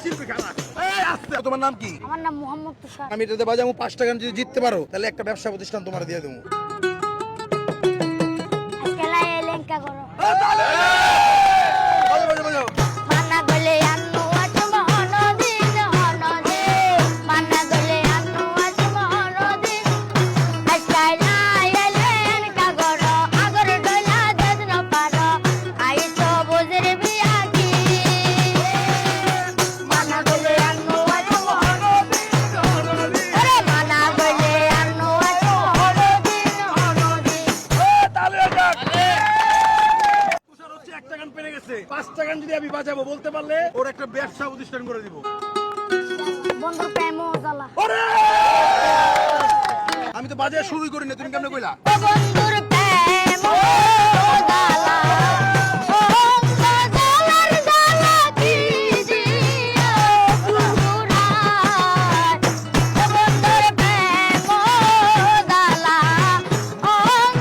শিল্পী খেলা। আস্তে। তোমার নাম কি? আমার নাম মোহাম্মদ তুষার। আমি এটাতে বাজাবো 5 টাকা যদি জিততে পারো তাহলে একটা ব্যবসা প্রতিষ্ঠান তোমার দিয়ে দেবো। খেলায় লেঙ্কা করো। বাজাও। মানা গলে আন্নু আজম হনদিন হনদে মানা গলে আন্নু আজম হনদিন আইসাইলা লেঙ্কা করো আগর ডলা দজন পারো আইছো বজর বিয়াকি মানা গলে আন্নু আজম হনদিন আরে মানা গলে আন্নু আজম হনদিন তালে যাক। তুষার হচ্ছে 1 টাকা পেরে গেছে। 5 টাকা যদি আমি বাজাবো বলতে পারলে ওর একটা ব্যবসা প্রতিষ্ঠান করে দিব। বন্ধু প্রেমও জ্বালা ওরে! আমি তো বাজার শুরুই করিনি, তুমি কেমনে কইলা? ও বন্ধুর প্রেমও জ্বালা ও জ্বালার জ্বালা কি দিও পুরায় ও বন্ধুর প্রেমও জ্বালা ও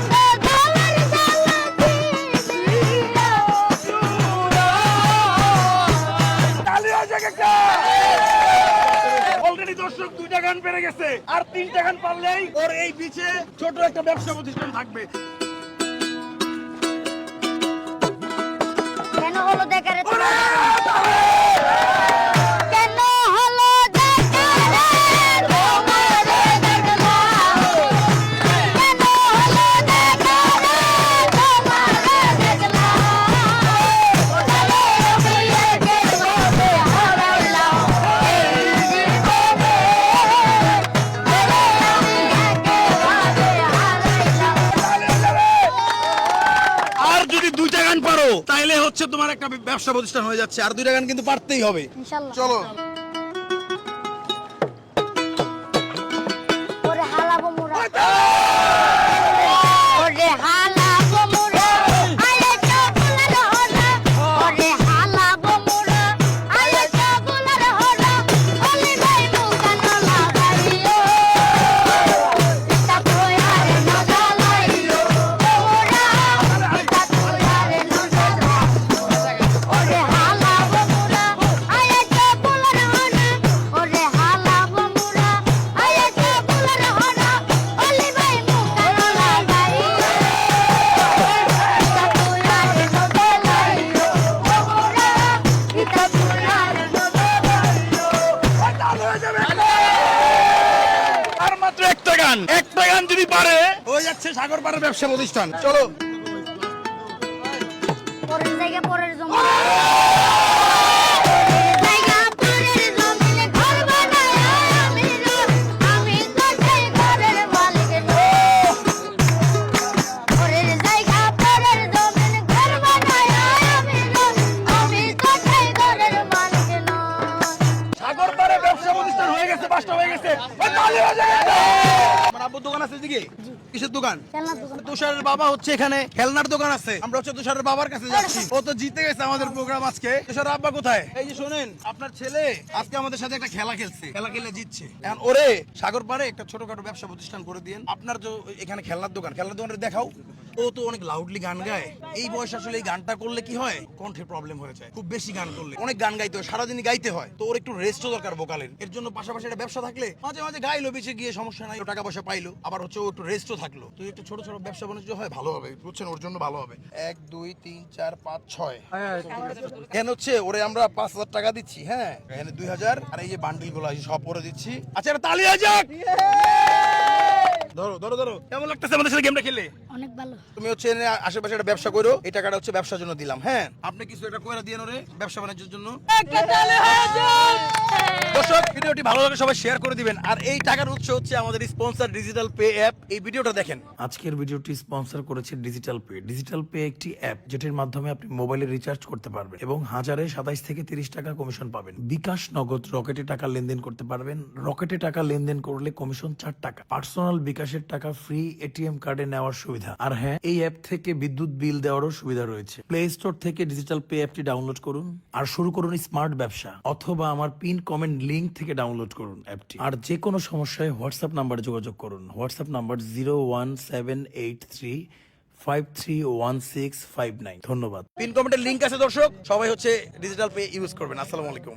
জ্বালার জ্বালা কি দিও তালি হয়ে যাক একটা। অলরেডি দর্শক 2টা গান পেরে গেছে, আর 3টা গান পারলেই ওর এই পিছে ছোট একটা ব্যবসা প্রতিষ্ঠান থাকবে। কেন হলো দেখারে ওরে! কেন হলো দেখারে তোমারে দেখলাম কেন হলো দেখারে তোমারে দেখলাম চলে বিয়ে কেমনে হারাইলাম এই জীবনে চলে আমি একেবারে হারাইলাম আর যদি 2টা গান পারো তাইলে হচ্ছে তোমার একটা ব্যবসা প্রতিষ্ঠান হয়ে যাচ্ছে, আর 2টা গান কিন্তু পারতেই হবে। ইনশাআল্লাহ চলো। ওরে হালাবো মুরা ওরে হালাবো মুরা আয়ে চকুলার হলা ওরে হালাবো মুরা আয়ে চকুলার হলা ওলি ভাই মুকানো লাগাইও তা তোয়ারে নজালাইও ওরা তা তোয়ারে নজালাইও ওরে হালাবো মুরা আয়ে চকুলার হলা ওরে হালাবো মুরা আয়ে চকুলার হলা ওলি ভাই মুকানো লাগাইও তা তোয়ারে নজালাইও ওরা তা তোয়ারে নজালাইও তালি হয়ে যাবে। আর মাত্র একটা গান যদি পারে হয়ে যাচ্ছে সাগর পাড়ের ব্যবসা প্রতিষ্ঠান। চলো। পরের জায়গা পরের জমি জায়গা পরের জমিনে ঘর বানায় আমি তো সেই ঘরের মালিক নই পরের জায়গা পরের জমিনে ঘর বানায় আমি তো সেই ঘরের মালিক নই সাগর পাড়ে ব্যবসা প্রতিষ্ঠান হয়ে গেছে, 5টা হয়ে গেছে। ওই তালি হয়ে যাবে। আমার আব্বুর দোকান আছে এদিকে। কিসের দোকান? খেলনা দোকান তুষারের বাবা হচ্ছে এখানে খেলনার দোকান আছে। আমরা হচ্ছে তুষারের বাবার কাছে যাচ্ছি। ও তো জিতে গেছে আমাদের প্রোগ্রাম আজকে। তুষারের আব্বা কোথায়? এই যে শুনেন, আপনার ছেলে আজকে আমাদের সাথে একটা খেলা খেলছে, খেলা খেলে জিতছে। এখন ওরে সাগর পাড়ে একটা ছোটখাটো ব্যবসা প্রতিষ্ঠান করে দিয়েন। আপনার যে এখানে খেলনার দোকানের দেখাও। ও তো অনেক লাউডলি গান গায়। এই বয়স আসলে এই গানটা করলে কি হয়, কণ্ঠে প্রবলেম হয়ে যায়। খুব বেশি গান করলে অনেক গান গাইতে হয়, সারাদিনই গাইতে হয়। তো ওর একটু রেস্টও দরকার ভোকালের। এর জন্য পাশাপাশি একটা ব্যবসা থাকলে মাঝে মাঝে গাইলো, বেঁচে গিয়ে সমস্যা নাই, ও টাকা পয়সা পাইলো, আবার হচ্ছে ও একটু রেস্টও থাকলো। তো একটু ছোট ছোট ব্যবসা বাণিজ্য হয়, ভালো হবে, বুঝছেন? ওর জন্য ভালো হবে। 1 2 3 4 5 6 এখানে হচ্ছে ওরে আমরা 5,000 টাকা দিচ্ছি। হ্যাঁ, এখানে 2,000, আর এই যে বান্ডিল গুলো আছে সব করে দিচ্ছি। আচ্ছা, এটা তালি হয়ে যাক। ধরো ধরো ধরো, কেমন লাগতেছে আমাদের সাথে গেমটা খেলে? অনেক ভালো তুমি হচ্ছে এনে আশেপাশে একটা ব্যবসা করো, এই টাকাটা হচ্ছে ব্যবসার জন্য দিলাম। হ্যাঁ, আপনি কিছু একটা কইরা দিয়েন ওরে ব্যবসা বাণিজ্যের জন্য। দর্শক, ভিডিওটি ভালো লাগে সবাই শেয়ার করে দিবেন। আর এই টাকার উৎস হচ্ছে আমাদের স্পন্সর ডিজিটাল পে অ্যাপ। এই ভিডিওটা দেখেন। আজকের ভিডিওটি স্পন্সর করেছে ডিজিটাল পে। ডিজিটাল পে একটি অ্যাপ যেটির মাধ্যমে আপনি মোবাইলে রিচার্জ করতে পারবেন এবং 27 থেকে 30 টাকা কমিশন পাবেন। বিকাশ, নগদ, রকেটে টাকা লেনদেন করতে পারবেন। রকেটে টাকা লেনদেন করলে কমিশন 4 টাকা। পার্সোনাল বিকাশের টাকা ফ্রি এটিএম কার্ডে নেওয়ার সুবিধা। আর হ্যাঁ, এই অ্যাপ থেকে বিদ্যুৎ বিল দেওয়ারও সুবিধা রয়েছে। প্লে স্টোর থেকে ডিজিটাল পে অ্যাপটি ডাউনলোড করুন আর শুরু করুন স্মার্ট ব্যবসা, অথবা আমার পিন কমেন্ট লিংক থেকে ডাউনলোড করুন অ্যাপটি। আর যে কোনো সমস্যায় হোয়াটসঅ্যাপ নাম্বারে যোগাযোগ করুন। WhatsApp number 01783531659। ধন্যবাদ। পিন কমেন্টের লিংক আছে দর্শক, সবাই হচ্ছে ডিজিটাল পে ইউজ করবেন। আসসালামু আলাইকুম।